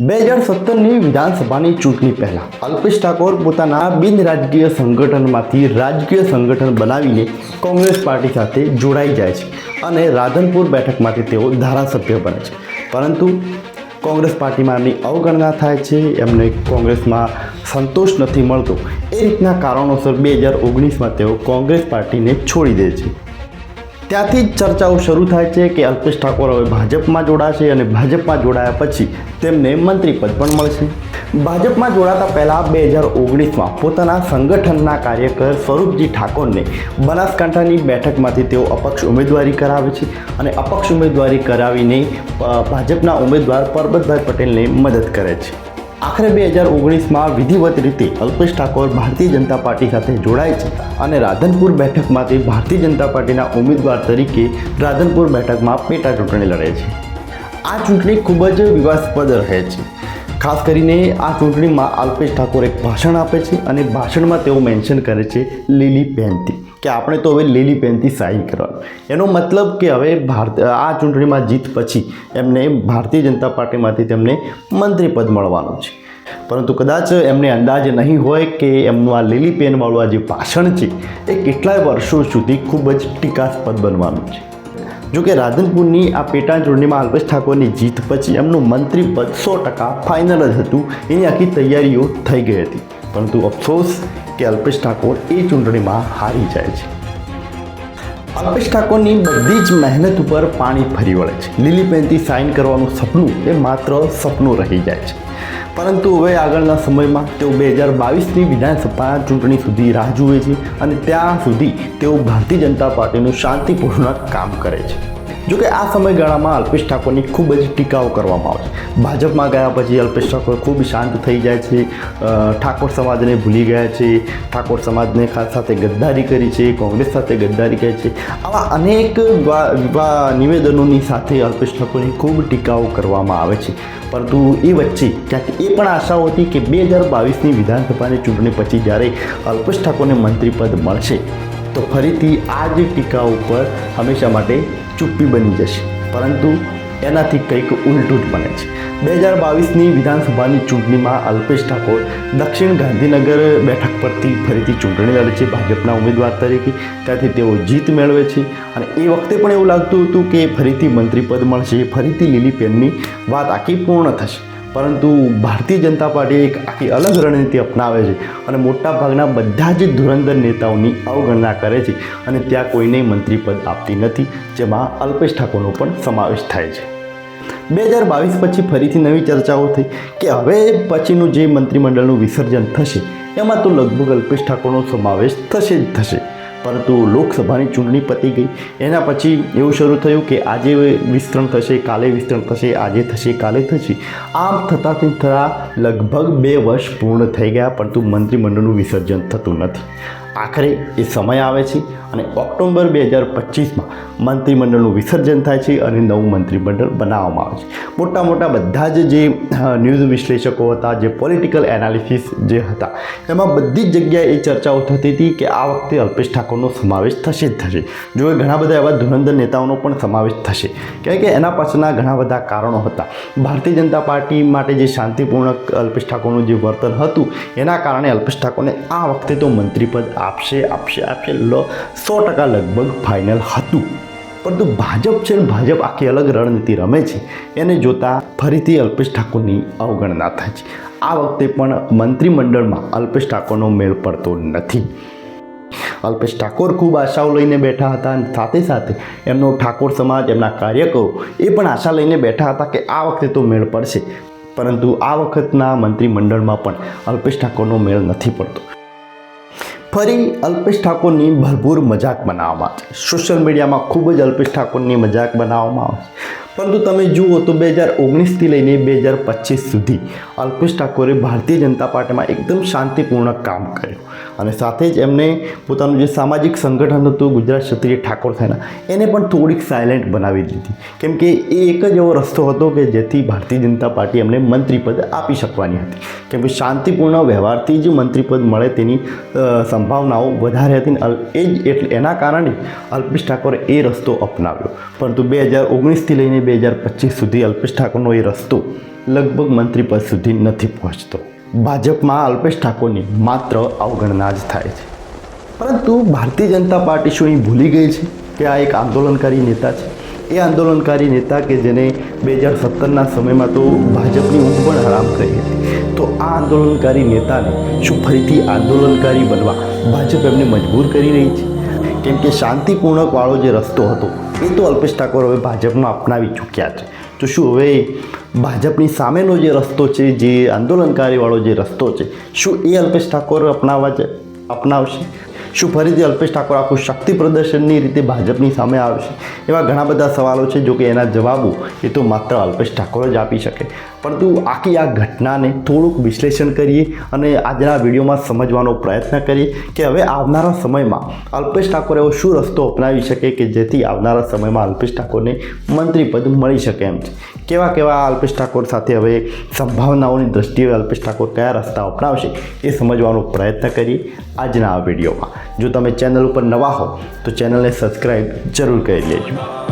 2017ની વિધાનસભાની ચૂંટણી પહેલાં અલ્પેશ ઠાકોર પોતાના બિન રાજકીય સંગઠનમાંથી રાજકીય સંગઠન બનાવીને કોંગ્રેસ પાર્ટી સાથે જોડાઈ જાય છે અને રાધનપુર બેઠકમાંથી તેઓ ધારાસભ્ય બને છે. પરંતુ કોંગ્રેસ પાર્ટીમાં એમની અવગણના થાય છે, એમને કોંગ્રેસમાં સંતોષ નથી મળતો. એ રીતના કારણોસર 2019માં તેઓ કોંગ્રેસ પાર્ટીને છોડી દે છે. ત્યાંથી જ ચર્ચાઓ શરૂ થાય છે કે અલ્પેશ ઠાકોર હવે ભાજપમાં જોડાશે અને ભાજપમાં જોડાયા પછી તેમને મંત્રીપદ પણ મળશે. ભાજપમાં જોડાતા પહેલાં 2019માં પોતાના સંગઠનના કાર્યકર સ્વરૂપજી ઠાકોરને બનાસકાંઠાની બેઠકમાંથી તેઓ અપક્ષ ઉમેદવારી કરાવે છે અને અપક્ષ ઉમેદવારી કરાવીને ભાજપના ઉમેદવાર પરબતભાઈ પટેલને મદદ કરે છે. આખરે 2019માં વિધિવત રીતે અલ્પેશ ઠાકોર ભારતીય જનતા પાર્ટી સાથે જોડાય છે અને રાધનપુર બેઠકમાંથી ભારતીય જનતા પાર્ટીના ઉમેદવાર તરીકે રાધનપુર બેઠકમાં પેટા ચૂંટણી લડે છે. આ ચૂંટણી ખૂબ જ વિવાદાસ્પદ રહે છે. ખાસ કરીને આ ચૂંટણીમાં અલ્પેશ ઠાકોર એક ભાષણ આપે છે અને ભાષણમાં તેઓ મેન્શન કરે છે લીલી પેનથી, કે આપણે તો હવે લીલી પેનથી સાઇન કરવાનું. એનો મતલબ કે હવે આ ચૂંટણીમાં જીત પછી એમને ભારતીય જનતા પાર્ટીમાંથી તેમને મંત્રીપદ મળવાનું છે. પરંતુ કદાચ એમને અંદાજ નહીં હોય કે એમનું આ લીલી પેનવાળું આ જે ભાષણ છે એ કેટલાય વર્ષો સુધી ખૂબ જ ટીકાસ્પદ બનવાનું છે. જોકે રાધનપુરની આ પેટા ચૂંટણીમાં અલ્પેશ ઠાકોરની જીત પછી એમનું મંત્રીપદ 100% ફાઇનલ જ હતું. એની આખી તૈયારીઓ થઈ ગઈ હતી. પરંતુ અફસોસ કે અલ્પેશ ઠાકોર એ ચૂંટણીમાં હારી જાય છે. અલ્પેશ ઠાકોરની બધી જ મહેનત ઉપર પાણી ફરી વળે છે. લીલી પેનથી સાઇન કરવાનું સપનું એ માત્ર સપનું રહી જાય છે. પરંતુ હવે આગળના સમયમાં તેઓ 2022ની વિધાનસભા ચૂંટણી સુધી રાહ જુએ છે અને ત્યાં સુધી તેઓ ભારતીય જનતા પાર્ટીનું શાંતિપૂર્ણ કામ કરે છે. જોકે આ સમયગાળામાં અલ્પેશ ઠાકોરની ખૂબ જ ટીકાઓ કરવામાં આવે છે. ભાજપમાં ગયા પછી અલ્પેશ ઠાકોર ખૂબ શાંત થઈ જાય છે. ઠાકોર સમાજને ભૂલી ગયા છે. ઠાકોર સમાજને સાથે ગદ્દારી કરી છે, કોંગ્રેસ સાથે ગદ્દારી કરી છે. આવા અનેક નિવેદનોની સાથે અલ્પેશ ઠાકોરની ખૂબ ટીકાઓ કરવામાં આવે છે. પરંતુ એ વચ્ચે ક્યાંક એ પણ આશાઓ હતી કે 2022ની વિધાનસભાની ચૂંટણી પછી જ્યારે અલ્પેશ ઠાકોરને મંત્રીપદ મળશે તો ફરીથી આ જ ટીકા ઉપર હંમેશા માટે ચૂપ્પી બની જશે. પરંતુ એનાથી કંઈક ઉલટું જ બને છે. 2022ની વિધાનસભાની ચૂંટણીમાં અલ્પેશ ઠાકોર દક્ષિણ ગાંધીનગર બેઠક પરથી ફરીથી ચૂંટણી લડે છે ભાજપના ઉમેદવાર તરીકે. ત્યાંથી તેઓ જીત મેળવે છે અને એ વખતે પણ એવું લાગતું હતું કે ફરીથી મંત્રીપદ મળશે, ફરીથી લીલી પેનની વાત આખી પૂર્ણ થશે. પરંતુ ભારતીય જનતા પાર્ટી એક આખી અલગ રણનીતિ અપનાવે છે અને મોટાભાગના બધા જ ધુરંધર નેતાઓની અવગણના કરે છે અને ત્યાં કોઈને મંત્રીપદ આપતી નથી, જેમાં અલ્પેશ ઠાકોરનો પણ સમાવેશ થાય છે. 2022 પછી ફરીથી નવી ચર્ચાઓ થઈ કે હવે પછીનું જે મંત્રીમંડળનું વિસર્જન થશે એમાં તો લગભગ અલ્પેશ ઠાકોરનો સમાવેશ થશે જ થશે. પરંતુ લોકસભાની ચૂંટણી પતી ગઈ. એના પછી એવું શરૂ થયું કે આજે વિસ્તરણ થશે, કાલે વિસ્તરણ થશે, આજે થશે, કાલે થશે. આમ થતાં લગભગ 2 વર્ષ પૂર્ણ થઈ ગયા, પરંતુ મંત્રીમંડળનું વિસર્જન થતું નથી. આખરે એ સમય આવે છે અને ઓક્ટોબર 2025માં મંત્રીમંડળનું વિસર્જન થાય છે અને નવું મંત્રીમંડળ બનાવવામાં આવે છે. મોટા બધા જ જે ન્યૂઝ વિશ્લેષકો હતા, જે પોલિટિકલ એનાલિસિસ જે હતા, એમાં બધી જ જગ્યાએ એ ચર્ચાઓ થતી હતી કે આ વખતે અલ્પેશ ઠાકોરનો સમાવેશ થશે જ થશે. જો ઘણા બધા એવા ધુરંધર નેતાઓનો પણ સમાવેશ થશે, કારણ કે એના પાછળના ઘણા બધા કારણો હતા. ભારતીય જનતા પાર્ટી માટે જે શાંતિપૂર્ણ અલ્પેશ ઠાકોરનું જે વર્તન હતું એના કારણે અલ્પેશ ઠાકોરને આ વખતે તો મંત્રીપદ આપશે 100% લગભગ ફાઇનલ હતું. પરંતુ ભાજપ છે ને, ભાજપ આખી અલગ રણનીતિ રમે છે. એને જોતાં ફરીથી અલ્પેશ ઠાકોરની અવગણના થાય છે. આ વખતે પણ મંત્રીમંડળમાં અલ્પેશ ઠાકોરનો મેળ પડતો નથી. અલ્પેશ ઠાકોર ખૂબ આશાઓ લઈને બેઠા હતા અને સાથે સાથે એમનો ઠાકોર સમાજ, એમના કાર્યકરો એ પણ આશા લઈને બેઠા હતા કે આ વખતે તો મેળ પડશે. પરંતુ આ વખતના મંત્રીમંડળમાં પણ અલ્પેશ ઠાકોરનો મેળ નથી પડતો. ફરી અલ્પેશ ઠાકોરની ભરપૂર મજાક બનાવવામાં આવે છે. સોશિયલ મીડિયામાં ખૂબ જ અલ્પેશ ઠાકોરની મજાક બનાવવામાં આવે છે. પરંતુ તમે જુઓ તો 2019થી લઈને 2025 સુધી અલ્પેશ ઠાકોરે ભારતીય જનતા પાર્ટીમાં એકદમ શાંતિપૂર્ણ કામ કર્યું અને સાથે જ એમને પોતાનું જે સામાજિક સંગઠન હતું ગુજરાત ક્ષત્રિય ઠાકોર સેના, એને પણ થોડીક સાયલેન્ટ બનાવી દીધી. કેમ કે એ એક જ એવો રસ્તો હતો કે જેથી ભારતીય જનતા પાર્ટી એમને મંત્રીપદ આપી શકવાની હતી. કેમ કે શાંતિપૂર્ણ વ્યવહારથી જ મંત્રીપદ મળે તેની સંભાવનાઓ વધારે હતી. એના કારણે અલ્પેશ ઠાકોરે એ રસ્તો અપનાવ્યો. પરંતુ 2019થી લઈને 2025 સુધી અલ્પેશ ઠાકોરનો એ રસ્તો લગભગ મંત્રી પદ સુધી નથી પહોંચતો. ભાજપમાં અલ્પેશ ઠાકોરની માત્ર અવગણના જ થાય છે. પરંતુ ભારતીય જનતા પાર્ટી શું અહીં ભૂલી ગઈ છે કે આ એક આંદોલનકારી નેતા છે? એ આંદોલનકારી નેતા કે જેને 2017ના સમયમાં તો ભાજપની ઊંઘ પણ હરામ કરી હતી. તો આ આંદોલનકારી નેતાને શું ફરીથી આંદોલનકારી બનવા ભાજપ એમને મજબૂર કરી રહી છે? કેમ કે શાંતિપૂર્ણકવાળો જે રસ્તો હતો એ તો અલ્પેશ ઠાકોર હવે ભાજપમાં અપનાવી ચૂક્યા છે. તો શું હવે ભાજપની સામેનો જે રસ્તો છે, જે આંદોલનકારીવાળો જે રસ્તો છે, શું એ અલ્પેશ ઠાકોર અપનાવશે? શું ફરીથી અલ્પેશ ઠાકોર આખું શક્તિ પ્રદર્શનની રીતે ભાજપની સામે આવશે? એવા ઘણા બધા સવાલો છે. જો કે એના જવાબો એ તો માત્ર અલ્પેશ ઠાકોર જ આપી શકે. પરંતુ આખી આ ઘટનાને થોડુંક વિશ્લેષણ કરીએ અને આજના વિડીયોમાં સમજવાનો પ્રયત્ન કરીએ કે હવે આવનારા સમયમાં અલ્પેશ ઠાકોર એવો શું રસ્તો અપનાવી શકે કે જેથી આવનારા સમયમાં અલ્પેશ ઠાકોરને મંત્રીપદ મળી શકે એમ છે. કેવા અલ્પેશ ઠાકોર સાથે હવે સંભાવનાઓની દ્રષ્ટિએ અલ્પેશ ઠાકોર કયા રસ્તા અપનાવશે એ સમજવાનો પ્રયત્ન કરીએ આજના આ વિડીયોમાં. જો તમે ચેનલ ઉપર નવા હો તો ચેનલને સબસ્ક્રાઈબ જરૂર કરી લેજો.